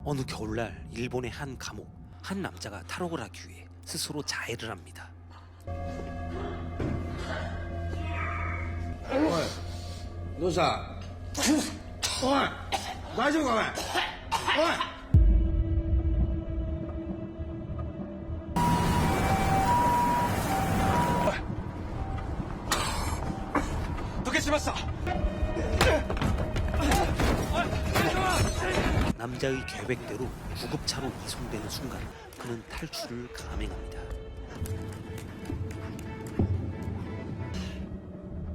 어느 겨울날 일본의 한 감옥, 한 남자가 탈옥을 하기 위해 스스로 자해를 합니다. おいどうしたおい大丈夫かお前おい남자의 계획대로 구급차로 이송되는 순간 그는 탈출을 감행합니다.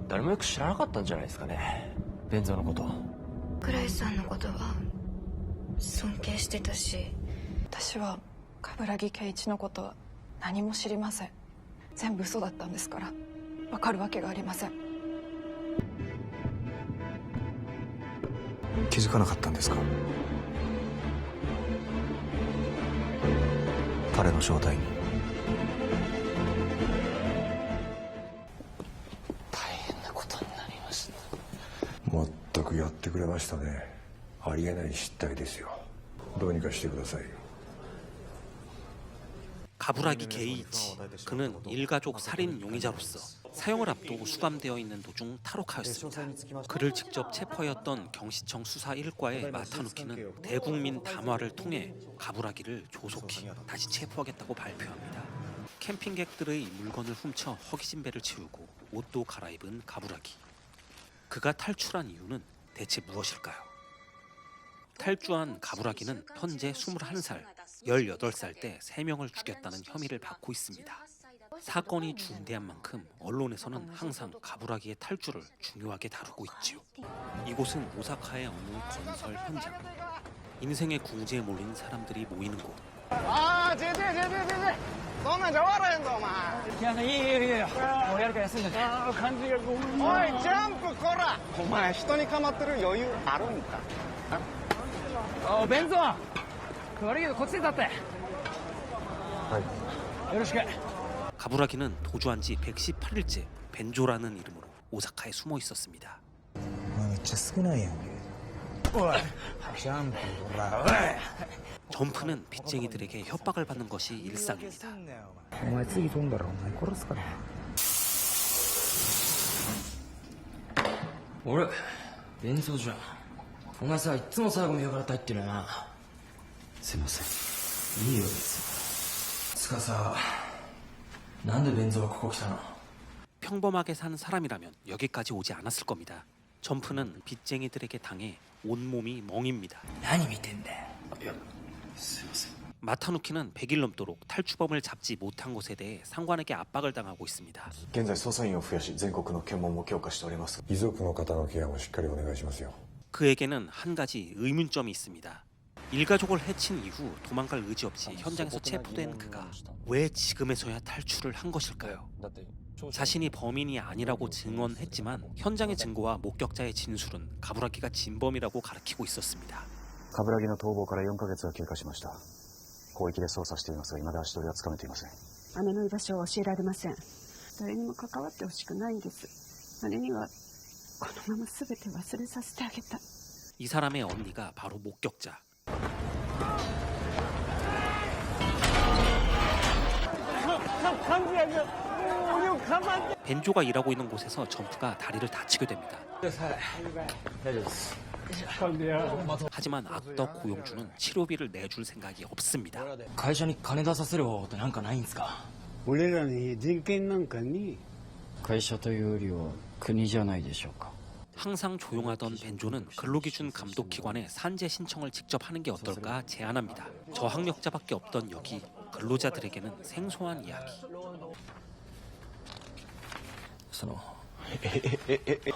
誰もよく知らなかったんじゃないですかね、弁蔵のこと。倉石さんのことは尊敬してたし、私は冠城圭一のことは何も知りません。全部嘘だったんですから、わかるわけがありません。気づかなかったんですか？彼の正体に。大変なことになりました。全くやってくれましたね。ありえない失態ですよ。どうにかしてくださいよ。 가부라기 게이치, 그는 일가족 살인 용의자로서 사형을 앞두고 수감되어 있는 도중 탈옥하였습니다. 그를 직접 체포하였던 경시청 수사 1과의 마타누키는 대국민 담화를 통해 가부라기를 조속히 다시 체포하겠다고 발표합니다. 캠핑객들의 물건을 훔쳐 허기진 배를 채우고 옷도 갈아입은 가부라기. 그가 탈출한 이유는 대체 무엇일까요? 탈주한 가부라기는 현재 21살, 18살 때 3명을 죽였다는 혐의를 받고 있습니다. 사건이 중대한 만큼 언론에서는 항상 가부라기의 탈주를 중요하게 다루고 있지요. 이곳은 오사카의 어느 건설 현장. 인생의 궁지에 몰린 사람들이 모이는 곳. 아 제제そんなんじゃ終わらへんぞお前いいよもうやるから休んでああ感じがごめんおいジャンプこらお前人に構ってる余裕あるんか弁蔵悪いけどこっちで立ってはいよろしく 가부라기는 도주한 지 118일째 벤조라는 이름으로 오사카에 숨어 있었습니다. めっちゃ少ないやんけ。おいジャンプほら。 점프는 빚쟁이들에게 협박을 받는 것이 일상입니다. お前次飛んだらお前殺すから。俺弁蔵じゃん。お前さ、いつも最後見計らって入ってるよな。すいません。いいよ別に。つかさ、なんで弁蔵がここ来たの？ 평범하게 산 사람이라면 여기까지 오지 않았을 겁니다. 점프는 빚쟁이들에게 당해 온몸이 멍입니다. 何見てんだよ。いや、すいません。 마타누키는 100일 넘도록 탈주범을 잡지 못한 것에 대해 상관에게 압박을 당하고 있습니다. 現在捜査員を増やし全国の検問も強化しております。遺族の方のケアもしっかりお願いしますよ。 그에게는 한 가지 의문점이 있습니다. 일가족을 해친 이후 도망갈 의지 없이 현장에서 체포된 그가 왜 지금에서야 탈출을 한 것일까요? 자신이 범인이 아니라고 증언했지만 현장의 증거와 목격자의 진술은 가부라기가 진범이라고 가리키고 있었습니다. 冠城の逃亡から4ヶ月が経過しました。広域で捜査していますが未だ足取りはつかめていません。姉の居場所を教えられません。誰にも関わってほしくないんです。姉にはこのまま全て忘れさせてあげたい。 이 사람의 언니가 바로 목격자. 벤조가 일하고 있는 곳에서 점프가 다리를 다치게 됩니다. 하지만 악덕 고용주는 치료비를 내줄 생각이 없습니다. 会社に金出させる方法ってなんかないんですか？俺らに人権なんかに会社というよりは国じゃないでしょうか。 항상 조용하던 벤조는 근로기준 감독기관에 산재 신청을 직접 하는 게 어떨까 제안합니다. 저학력자밖에 없던 여기 근로자들에게는 생소한 이야기. その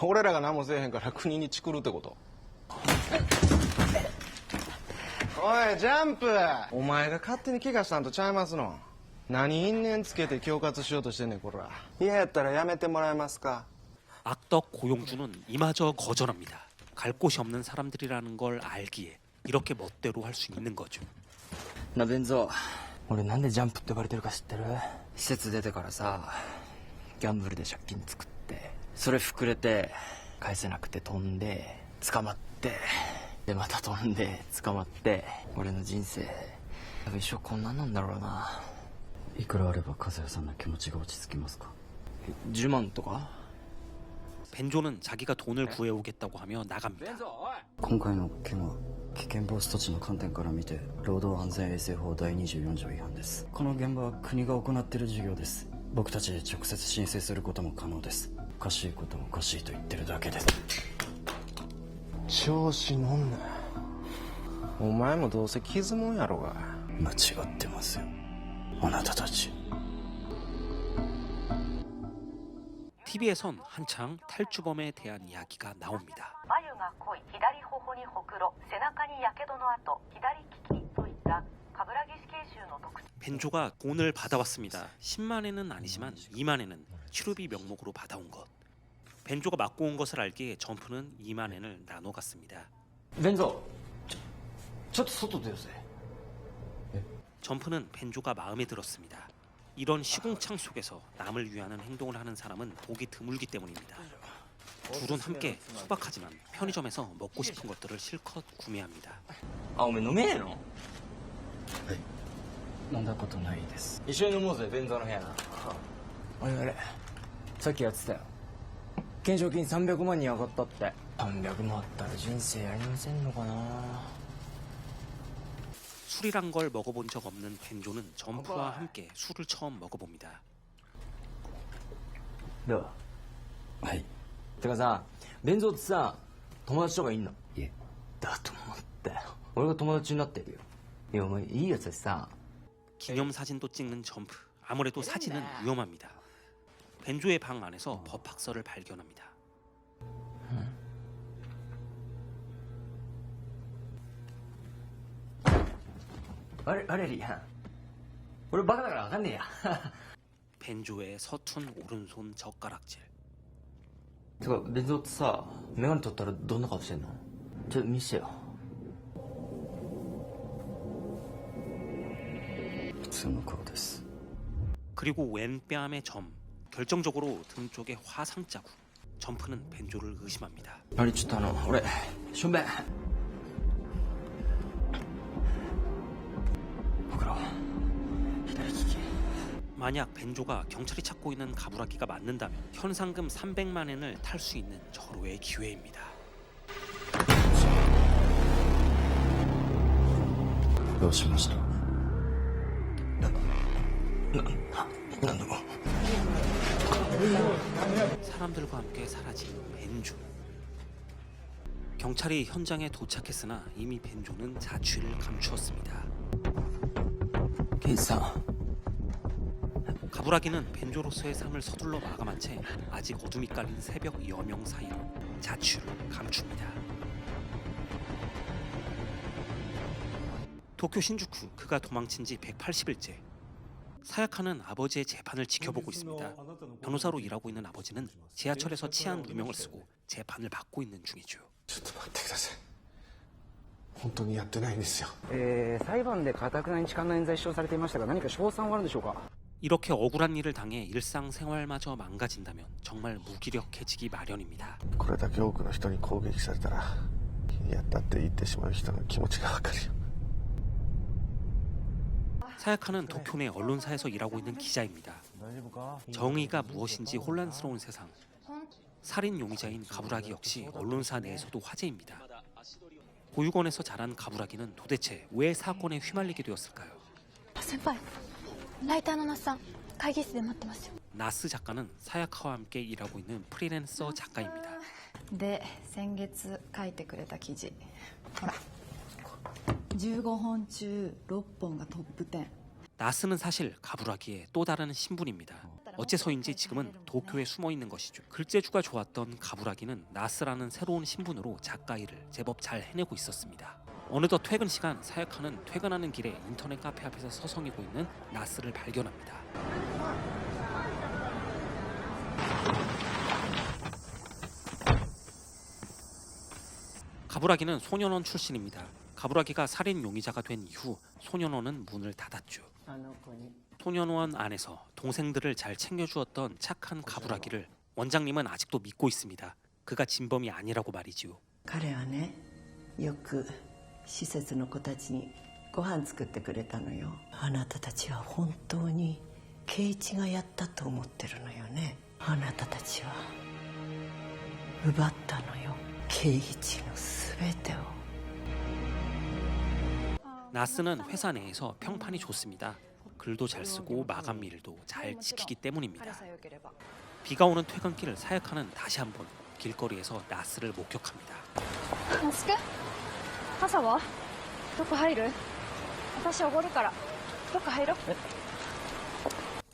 俺らが何もせえへんから国にチクるってこと？おいジャンプお前が勝手に怪我したんとちゃいますの？何因縁つけて恐喝しようとしてんねんこら。嫌やったらやめてもらえますか？ 악덕 고용주는 이마저 거절합니다. 갈 곳이 없는 사람들이라는 걸 알기에 이렇게 멋대로 할 수 있는 거죠. な弁蔵、俺なんでジャンプって呼ばれてるか知ってる？施設出てからさ、ギャンブルで借金作ってそれ膨れて返せなくて飛んで捕まってでまた飛んで捕まって俺の人生多分一生こんなんなんだろうな。いくらあれば和也さんの気持ちが落ち着きますか？10万とか？ 벤조는 자기가 돈을 구해오겠다고 하며 나갑니다. 今回の件は危険防止措置の観点から見て労働安全衛生法第24条違反です。この現場は国が行っている事業です。僕たちで直接申請することも可能です。おかしいことはおかしいと言ってるだけです。調子乗んな。お前もどうせ傷もんやろが。間違ってますよあなたたち。 TV에선 한창 탈주범에 대한 이야기가 나옵니다. 벤조가 돈을 받아왔습니다. 10만엔은 아니지만 2만엔은 치료비 명목으로 받아온 것. 벤조가 맡고 온 것을 알기에 점프는 2만엔을 나눠 갔습니다. 벤조, ちょっと外出ようぜ. 점프는 벤조가 마음에 들었습니다. 이런 시궁창 속에서 남을 위하는 행동을 하는 사람은 보기 드물기 때문입니다. 둘은 함께 소박하지만 편의점에서 먹고 싶은 것들을 실컷 구매합니다. 아, お前飲めねえの? 飲んだことないです。一緒に飲もうぜ、弁蔵の部屋な。あれさっきやってたよ。懸賞金300万に上がったって。300万あったら人生やりませんのかな。 술이란 걸 먹어본 적 없는 벤조는 점프와 함께 술을 처음 먹어봅니다. どう? はい。てかさ、弁蔵ってさ、友達とかいんの? いえ。だと思ったよ。俺が友達になってるよ。いや、お前いいやつだしさ。 기념사진도 찍는 점프. 아무래도 사진은 위험합니다. 벤조의 방 안에서 법학서를 발견합니다. 아레리야. 우리 바카다가 안 갔네 야. 벤조의 서툰 오른손 젓가락질. てか、弁蔵ってさ、メガネ取ったらどんな顔してんの? ちょっと見せてよ。普通の顔です。 그리고 왼뺨의 점. 결정적으로 등 쪽에 화상 자국. 점프는 벤조를 의심합니다. あれちょっと俺しょんべん。 만약 벤조가 경찰이 찾고 있는 가부라기가 맞는다면 현상금 300만 엔을 탈 수 있는 절호의 기회입니다. どうしました? 사람들과 함께 사라진 벤조. 경찰이 현장에 도착했으나 이미 벤조는 자취를 감추었습니다. 刑事さん。 가부라기는 벤조로서의 삶을 서둘러 마감한 채 아직 어둠이 깔린 새벽 여명 사이로 자취를 감춥니다. 도쿄 신주쿠. 그가 도망친 지 180일째. 사야카는 아버지의 재판을 지켜보고 있습니다. 변호사로 일하고 있는 아버지는 지하철에서 치안 누명을 쓰고 재판을 받고 있는 중이죠. ちょっと待ってください。本当にやってないんですよ。裁判で固くなに痴漢の冤罪主張されていましたが何か勝算はあるんでしょうか? 이렇게 억울한 일을 당해 일상생활마저 망가진다면 정말 무기력해지기 마련입니다. これだけ多くの人に攻撃されたらやったって言ってしまう人の気持ちがわかるよ。 사야카는 도쿄 내 언론사에서 일하고 있는 기자입니다. 정의가 무엇인지 혼란스러운 세상. 살인 용의자인 가부라기 역시 언론사 내에서도 화제입니다. 보육원에서 자란 가부라기는 도대체 왜 사건에 휘말리게 되었을까요? 先輩ライターの那須さん会議室で待ってますよ 나스 작가는 사야카와 함께 일하고 있는 프리랜서 작가입니다. で先月書いてくれた記事ほら15本中6本がトップ10 나스는 사실 가부라기의 또 다른 신분입니다. 어째서인지 지금은 도쿄에 숨어 있는 것이죠. 글재주가 좋았던 가부라기는 나스라는 새로운 신분으로 작가 일을 제법 잘 해내고 있었습니다. 어느덧 퇴근 시간, 사야카는 퇴근하는 길에 인터넷 카페 앞에서 서성이고 있는 나스를 발견합니다. 가부라기는 소년원 출신입니다. 가부라기가 살인 용의자가 된 이후 소년원은 문을 닫았죠. 소년원 안에서 동생들을 잘 챙겨주었던 착한 가부라기를 원장님은 아직도 믿고 있습니다. 그가 진범이 아니라고 말이지요. 彼はねよく施設の子たちにご飯作ってくれたのよ。あなたたちは本当に圭一がやったと思ってるのよね。あなたたちは奪ったのよ、圭一の全てを。 나스는 회사 내에서 평판이 좋습니다. 글도 잘 쓰고 마감일도 잘 지키기 때문입니다. 비가 오는 퇴근길 사야카는 다시 한번 길거리에서 나스를 목격합니다. ナス君、傘はどこ入る？私おごるからどこ入ろう。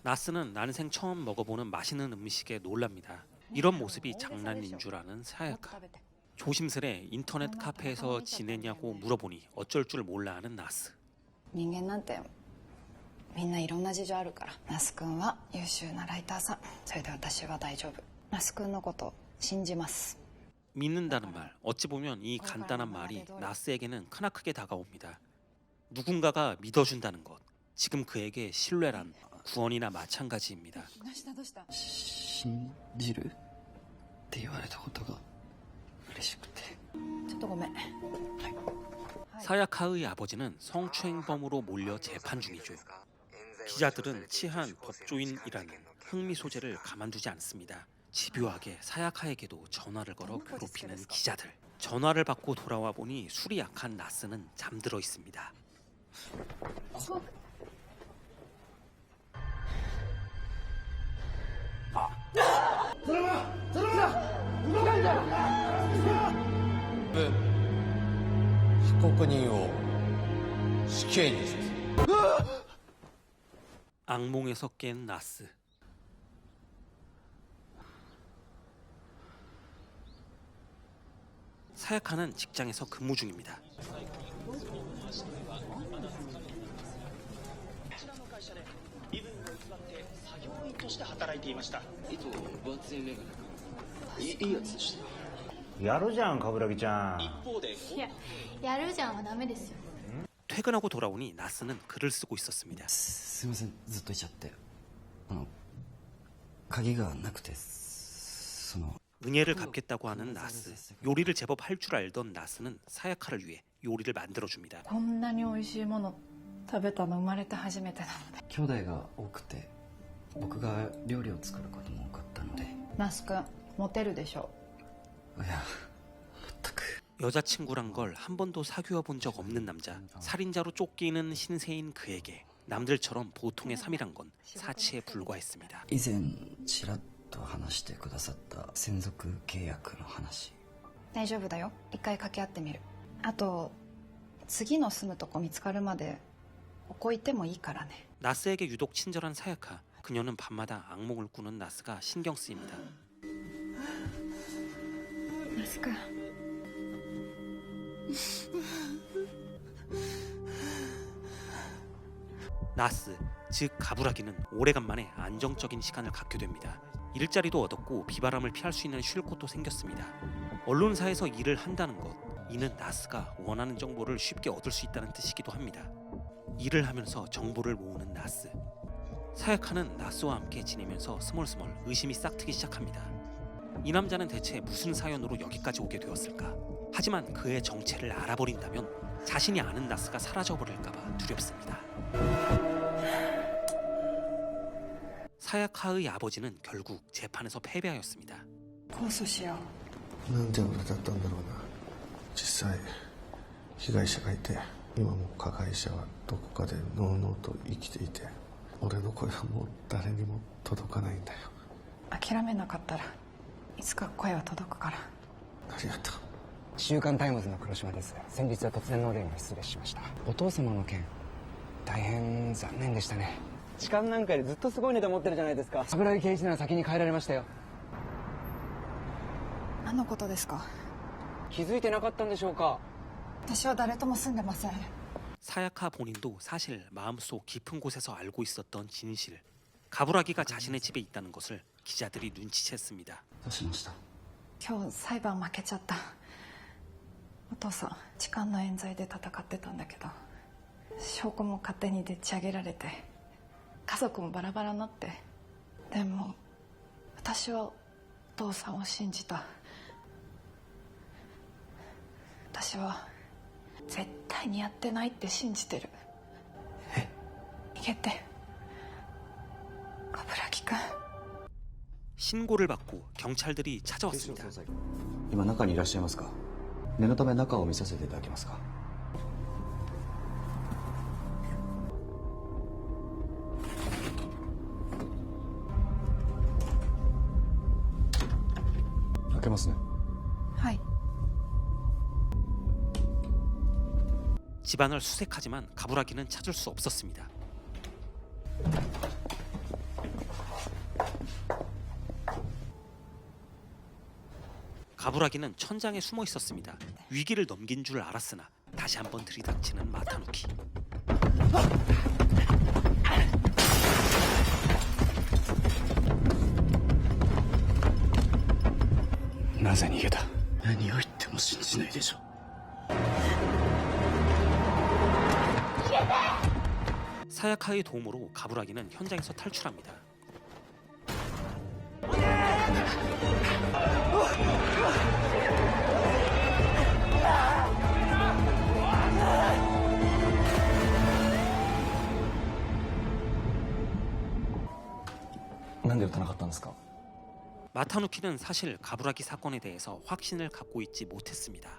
나스는 난생 처음 먹어보는 맛있는 음식에 놀랍니다. 이런 모습이 장난인 줄 아는 사야카. 조심스레 인터넷 카페에서 지내냐고 물어보니 어쩔 줄 몰라 하는 나스. 人間なんてみんないろんな事情あるから。那須君は優秀なライターさん。それで私は大丈夫。那須君のこと信じます。 믿는다는 말, 어찌 보면 이 간단한 말이 나스에게는 크나크게 다가옵니다. 누군가가 믿어준다는 것, 지금 그에게 신뢰란 구원이나 마찬가지입니다. 信じるって言われたことが嬉しくて。ちょっとごめん。 사야카의 아버지는 성추행범으로 몰려 재판 중이죠. 기자들은 치한 법조인이라는 흥미 소재를 가만두지 않습니다. 집요하게 사야카에게도 전화를 걸어 괴롭히는 기자들. 전화를 받고 돌아와 보니 술이 약한 나스는 잠들어 있습니다. 악몽에서 깬 나스. 사야카는 직장에서 근무 중입니다. 퇴근하고 돌아오니 나스는 글을 쓰고 있었습니다. すいません、ずっといちゃって。鍵がなくて、その 은혜를 갚겠다고 하는 나스. 요리를 제법 할 줄 알던 나스는 사야카를 위해 요리를 만들어줍니다. こんなに美味しいもの食べたの生まれて初めてなので。兄弟が多くて、僕が料理を作ることも多かったので。那須君、モテるでしょ。いや、 여자친구란 걸 한 번도 사귀어 본 적 없는 남자. 살인자로 쫓기는 신세인 그에게 남들처럼 보통의 3이란 건 사치에 불과했습니다. 以前ちらっと話してくださった専属契約の話。大丈夫だよ。一回掛け合ってみる。あと次の住むとこ見つかるまでここいてもいいからね。 나스에게 유독 친절한 사야카. 그녀는 밤마다 악몽을 꾸는 나스가 신경 쓰입니다. 那須君。 나스, 즉 가부라기는 오래간만에 안정적인 시간을 갖게 됩니다. 일자리도 얻었고 비바람을 피할 수 있는 쉴 곳도 생겼습니다. 언론사에서 일을 한다는 것, 이는 나스가 원하는 정보를 쉽게 얻을 수 있다는 뜻이기도 합니다. 일을 하면서 정보를 모으는 나스. 사야카는 나스와 함께 지내면서 스멀스멀 의심이 싹트기 시작합니다. 이 남자는 대체 무슨 사연으로 여기까지 오게 되었을까? 하지만 그의 정체를 알아버린다면 자신이 아는 나스가 사라져버릴까봐 두렵습니다. 사야카의 아버지는 결국 재판에서 패배하였습니다. 控訴しよう。なんで俺だったんだろうな。実際被害者がいて、今も加害者はどこかでのうのうと生きていて、俺の声はもう誰にも届かないんだよ。諦めなかったらいつか声は届くから。ありがとう。週刊タイムズの黒島です。先日は突然のお電話失礼しました。お父様の件大変残念でしたね。痴漢なんかよりずっとすごいネタ持ってるじゃないですか。冠城圭一なら先に帰られましたよ。何のことですか？気づいてなかったんでしょうか。私は誰とも住んでません。 사야카 본인도 사실 마음속 깊은 곳에서 알고 있었던 진실. 가부라기가 자신의 집에 있다는 것을 기자들이 눈치챘습니다. どうしました？今日裁判負けちゃった。お父さん痴漢の冤罪で戦ってたんだけど、証拠も勝手にでっち上げられて、家族もバラバラになって。でも私はお父さんを信じた。私は絶対にやってないって信じてる。逃げて、冠城くん。 신고를 받고 경찰들이 찾아왔습니다. 今中にいらっしゃいますか？念のため中を見させていただけますか？開けますね。はい。 집안을 수색하지만 가부라기는 찾을 수 없었습니다. 가부라기는 천장에 숨어 있었습니다. 위기를 넘긴 줄 알았으나 다시 한번 들이닥치는 마타누키. 나제 逃げた? 何を言っても信じないでしょ. 사야카의 도움으로 가부라기는 현장에서 탈출합니다. 왜撃たなかったんですか? 마타누키는 사실 가부라기 사건에 대해서 확신을 갖고 있지 못했습니다.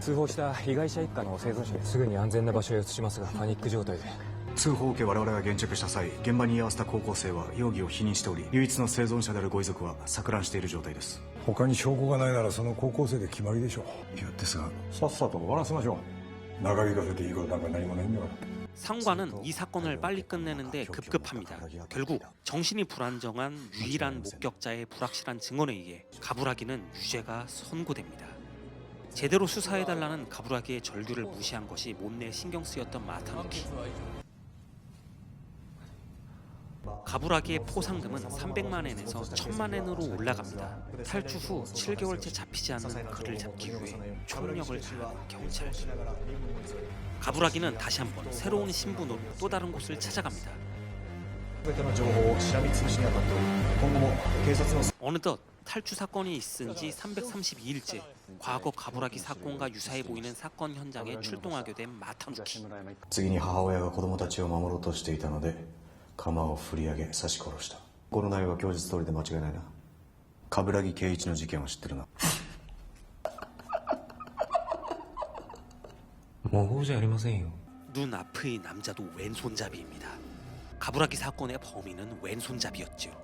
通報した被害者一家の生存者ですぐに安全な場所へ移しますがパニック状態で通報を受け我々が現着した際現場に居合わせた高校生は容疑を否認しており唯一の生存者であるご遺族は錯乱している状態です。他に証拠がないならその高校生で決まりでしょう。いやですがさっさと終わらせましょう。長引かせていいことなんか何もないんだから。 상관은 이 사건을 빨리 끝내는데 급급합니다. 결국 정신이 불안정한 유일한 목격자의 불확실한 증언에 의해 가부라기는 유죄가 선고됩니다. 제대로 수사해달라는 가부라기의 절규를 무시한 것이 못내 신경 쓰였던 마타누키. 가부라기의 포상금은 300만 엔에서 1000만 엔으로 올라갑니다. 탈주 후 7개월째 잡히지 않는 그를 잡기 위해 총력을 다하는 경찰. 가부라기는 다시 한번 새로운 신분으로 또 다른 곳을 찾아갑니다. 어느덧 탈주 사건이 있은 지 332일째 과거 가부라기 사건과 유사해 보이는 사건 현장에 출동하게 된 마타누키. 次に母親が子供たちを守ろうとしていたので鎌を振り上げ刺し殺した。この内容は供述通りで間違いないな。冠城圭一の事件を知ってるな。 모호지 않으세요. 눈앞의 남자도 왼손잡이입니다. 가부라기 사건의 범인은 왼손잡이였죠.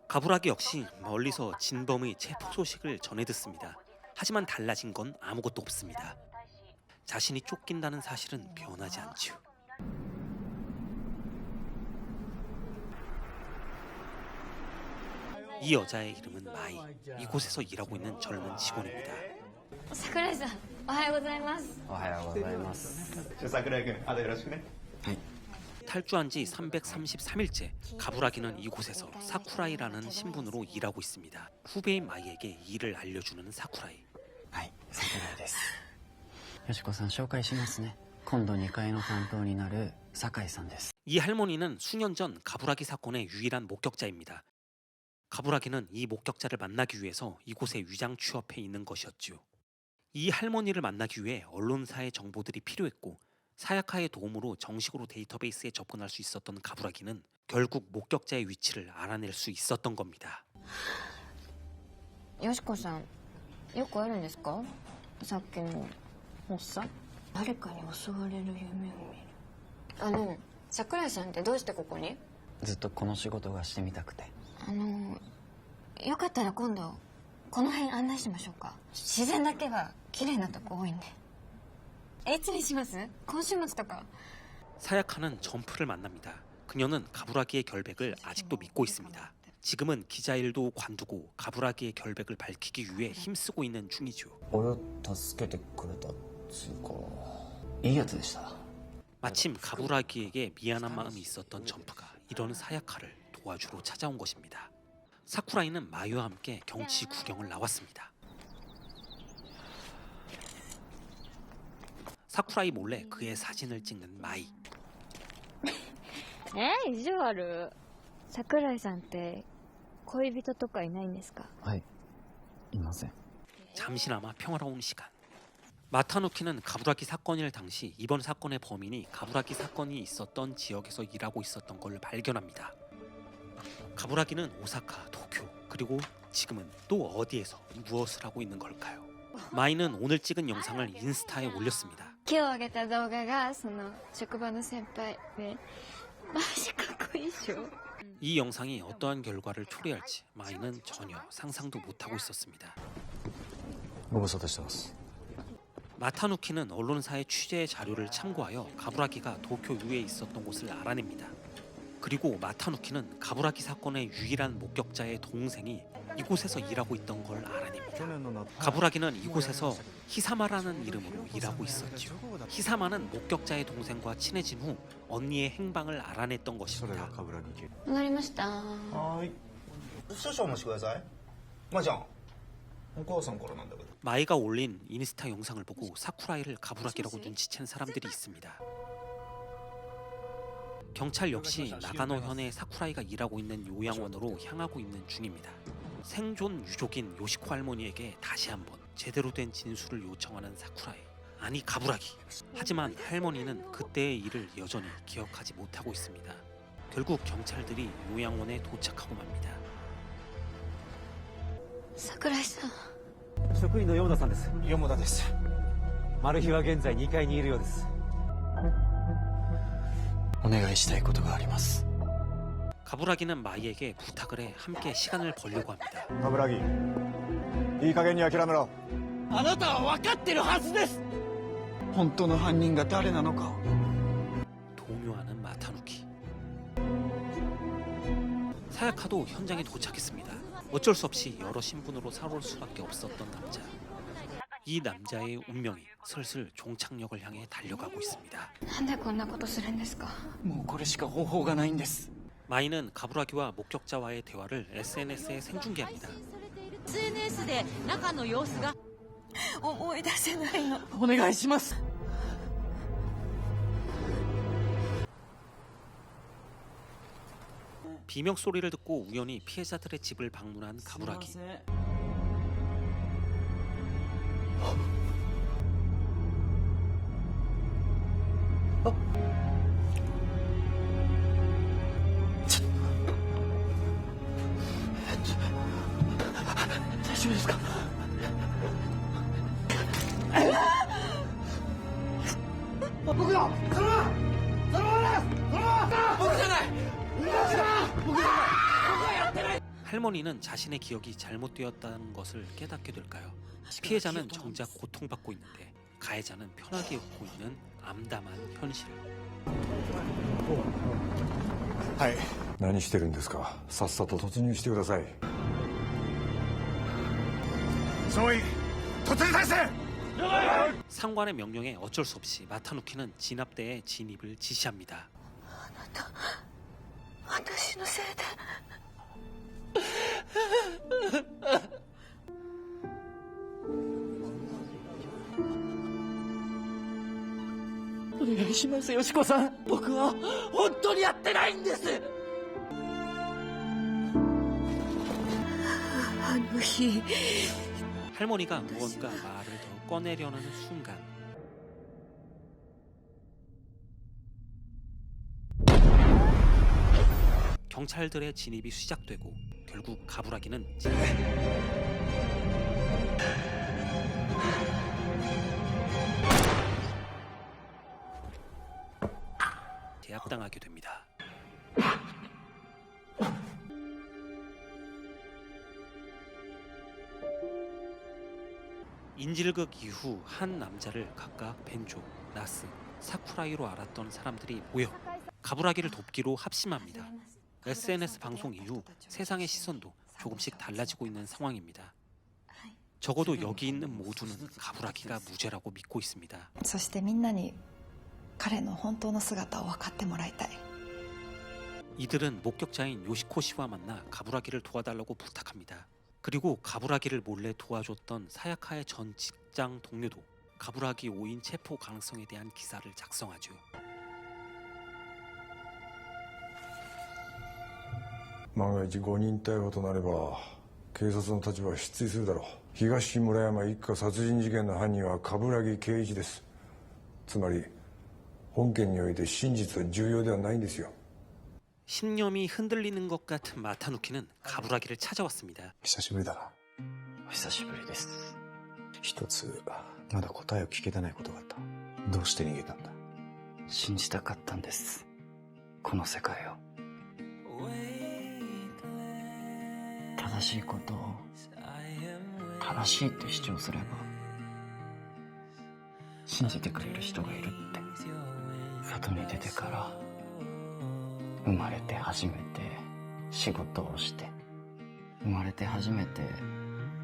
가부라기 역시 멀리서 진범의 체포 소식을 전해 듣습니다. 하지만 달라진 건 아무것도 없습니다. 자신이 쫓긴다는 사실은 변하지 않죠. 이 여자의 이름은 마이. 이곳에서 일하고 있는 젊은 직원입니다. 桜井さん、おはようございます。おはようございます。桜井君、あとよろしくね。 탈주한 지 333일째 가부라기는 이곳에서 사쿠라이라는 신분으로 일하고 있습니다. 후배인 마이에게 일을 알려주는 사쿠라이. はい桜井です。よしこさん紹介しますね。今度2階の担当になる酒井さんです。 이 할머니는 수년 전 가부라기 사건의 유일한 목격자입니다. 가부라기는 이 목격자를 만나기 위해서 이곳에 위장 취업해 있는 것이었죠. 이 할머니를 만나기 위해 언론사의 정보들이 필요했고 사야카의 도움으로 정식으로 데이터베이스에 접근할 수 있었던 가부라기는 결국 목격자의 위치를 알아낼 수 있었던 겁니다. よしこさん、よくあるんですか？さっきの発作？誰かに襲われる夢を見る。桜井さんってどうしてここに？ずっとこの仕事がしてみたくて。よかったら今度この辺案内しましょうか。自然だけは綺麗なとこ多いんで。いつにします？今週末とか。 사야카는 점프를 만납니다. 그녀는 가부라기의 결백을 아직도 믿고 있습니다. 지금은 기자 일도 관두고 가부라기의 결백을 밝히기 위해 힘쓰고 있는 중이죠. 俺を助けてくれたっつうかいいやつでした。 마침 가부라기에게 미안한 마음이 있었던 점프가 이런 사야카를 도와주러 찾아온 것입니다. 사쿠라이는 마유와 함께 경치 구경을 나왔습니다. 사쿠라이 몰래 그의 사진을 찍는 마이. 意地悪。桜井さんって恋人とかいないんですか？はいいません 잠시나마 평화로운 시간. 마타누키는 가부라기 사건일 당시 이번 사건의 범인이 가부라기 사건이 있었던 지역에서 일하고 있었던 걸 발견합니다. 가부라기는 오사카, 도쿄, 그리고 지금은 또 어디에서 무엇을 하고 있는 걸까요? 마이는 오늘 찍은 영상을 인스타에 올렸습니다. 今日あげた動画がその職場の先輩でマジかっこいいっしょ。 이 영상이 어떠한 결과를 초래할지 마이는 전혀 상상도 못하고 있었습니다. ご無沙汰してます 마타누키는 언론사의 취재 자료를 참고하여 가부라기가 도쿄유에 있었던 곳을 알아냅니다. 그리고 마타누키는 가부라기 사건의 유일한 목격자의 동생이 이곳에서 일하고 있던 걸 알아냅니다. 가부라기는 이곳에서 히사마라는 이름으로 일하고 있었죠. 히사마는 목격자의 동생과 친해진 후 언니의 행방을 알아냈던 것입니다. わかりました。はーい少々お待ちください。まあちゃんお母さんからなんだけど 마이가 올린 인스타 영상을 보고 사쿠라이를 가부라기라고 눈치챈 사람들이 있습니다. 경찰 역시 나가노현의 사쿠라이가 일하고 있는 요양원으로 향하고 있는 중입니다. 생존 유족인 요시코 할머니에게 다시 한번 제대로 된 진술을 요청하는 사쿠라이. 아니 가부라기. 하지만 할머니는 그때의 일을 여전히 기억하지 못하고 있습니다. 결국 경찰들이 요양원에 도착하고 맙니다. 桜井さん。職員の米田さんです山田です。マルヒは現在2階にいるようです。お願いしたいことがあります 가부라기는 마이에게 부탁을 해 함께 시간을 벌려고 합니다. 冠城いい加減に諦めろあなたは分かってるはずです。本当の犯人が誰なのか 동요하는 마타누키. 사야카도 현장에 도착했습니다. 어쩔 수 없이 여러 신분으로 살아올 수밖에 없었던 남자. 이 남자의 운명이 슬슬 종착역을 향해 달려가고 있습니다. なんでこんなことするんですか？もうこれしか方法がないんです 마이는 가부라기와 목격자와의 대화를 SNS에 생중계합니다. SNS で中の様子が思い出せないの。お願いします 비명 소리를 듣고 우연히 피해자들의 집을 방문한 가부라기. 할머니는 자신의 기억이 잘못되었다는 것을 깨닫게 될까요? 피해자는 정작 고통받고 있는데 가해자는 편하게 웃고 있는 암담한 현실. はい何してるんですかさっさと突入してください総員突入態勢 상관의 명령에 어쩔 수 없이 마타누키는 진압대에 진입을 지시합니다. 私のせいでお願いしますよしこさん僕は本当にやってないんです あの日 할머니가 무언가 말을 더 꺼내려는 순간 경찰들의 진입이 시작되고 결국 가부라기는 제압당하게 됩니다. 인질극 이후 한 남자를 각각 벤조, 나스, 사쿠라이로 알았던 사람들이 모여 가부라기를 돕기로 합심합니다. SNS 방송 이후 세상의 시선도 조금씩 달라지고 있는 상황입니다. 적어도 여기 있는 모두는 가부라기가 무죄라고 믿고 있습니다. そしてみんなに彼の本当の姿を分かってもらいたい 이들은 목격자인 요시코 씨와 만나 가부라기를 도와달라고 부탁합니다. 그리고 가부라기를 몰래 도와줬던 사야카의 전 직장 동료도 가부라기 5인 체포 가능성에 대한 기사를 작성하죠. 万が一誤認逮捕となれば警察の立場は失墜するだろう。東村山一家殺人事件の犯人は鏑木圭一です。つまり本件において真実は重要ではないんですよ。 신념이 흔들리는 것 같은 마타누키는 가부라기를 찾아왔습니다. 久しぶりだな。お久しぶりです。一つまだ答えを聞けてないことがあった。どうして逃げたんだ？信じたかったんです。この世界を。正しいことを正しいって主張すれば信じてくれる人がいるって。外に出てから生まれて初めて仕事をして生まれて初めて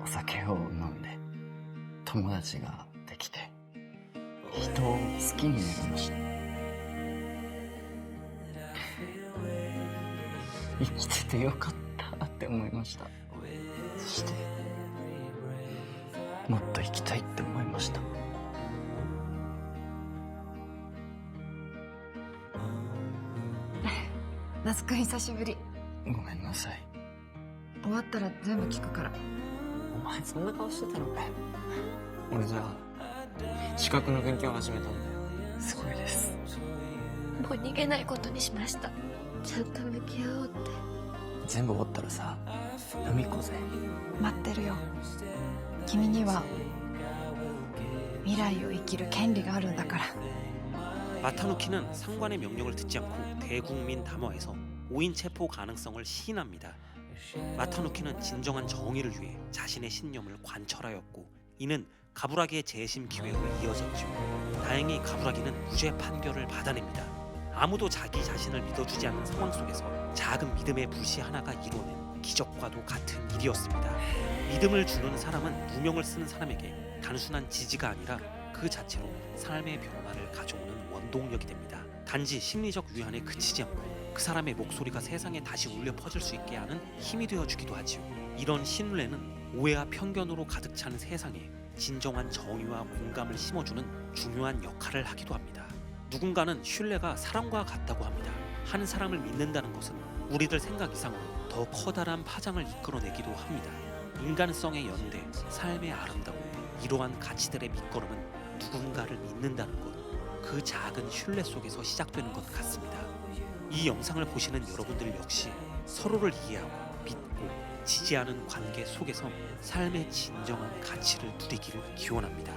お酒を飲んで友達ができて人を好きになりました。生きててよかったって思いました。そしてもっと生きたいって思いました。那須君久しぶり。ごめんなさい。終わったら全部聞くから。お前そんな顔してたのかよ。俺じゃあ資格の勉強を始めたんだよ。すごいです。もう逃げないことにしました。ちゃんと向き合おうって。全部終わったらさ、飲み行こうぜ。待ってるよ。君には未来を生きる権利があるんだから。 마타누키는 상관의 명령을 듣지 않고 대국민 담화에서 5인 체포 가능성을 시인합니다. 마타누키는 진정한 정의를 위해 자신의 신념을 관철하였고 이는 가부라기의 재심 기회로 이어졌죠. 다행히 가부라기는 무죄 판결을 받아냅니다. 아무도 자기 자신을 믿어주지 않는 상황 속에서 작은 믿음의 불씨 하나가 이뤄낸 기적과도 같은 일이었습니다. 믿음을 주는 사람은 무명을 쓰는 사람에게 단순한 지지가 아니라 그 자체로 삶의 변화를 가져오는 원동력이 됩니다. 단지 심리적 위안에 그치지 않고 그 사람의 목소리가 세상에 다시 울려 퍼질 수 있게 하는 힘이 되어주기도 하지요. 이런 신뢰는 오해와 편견으로 가득 찬 세상에 진정한 정의와 공감을 심어주는 중요한 역할을 하기도 합니다. 누군가는 신뢰가 사랑과 같다고 합니다. 한 사람을 믿는다는 것은 우리들 생각 이상으로 더 커다란 파장을 이끌어내기도 합니다. 인간성의 연대, 삶의 아름다움, 이러한 가치들의 밑거름은 누군가를 믿는다는 것, 그 작은 신뢰 속에서 시작되는 것 같습니다. 이 영상을 보시는 여러분들 역시 서로를 이해하고 믿고 지지하는 관계 속에서 삶의 진정한 가치를 누리기를 기원합니다.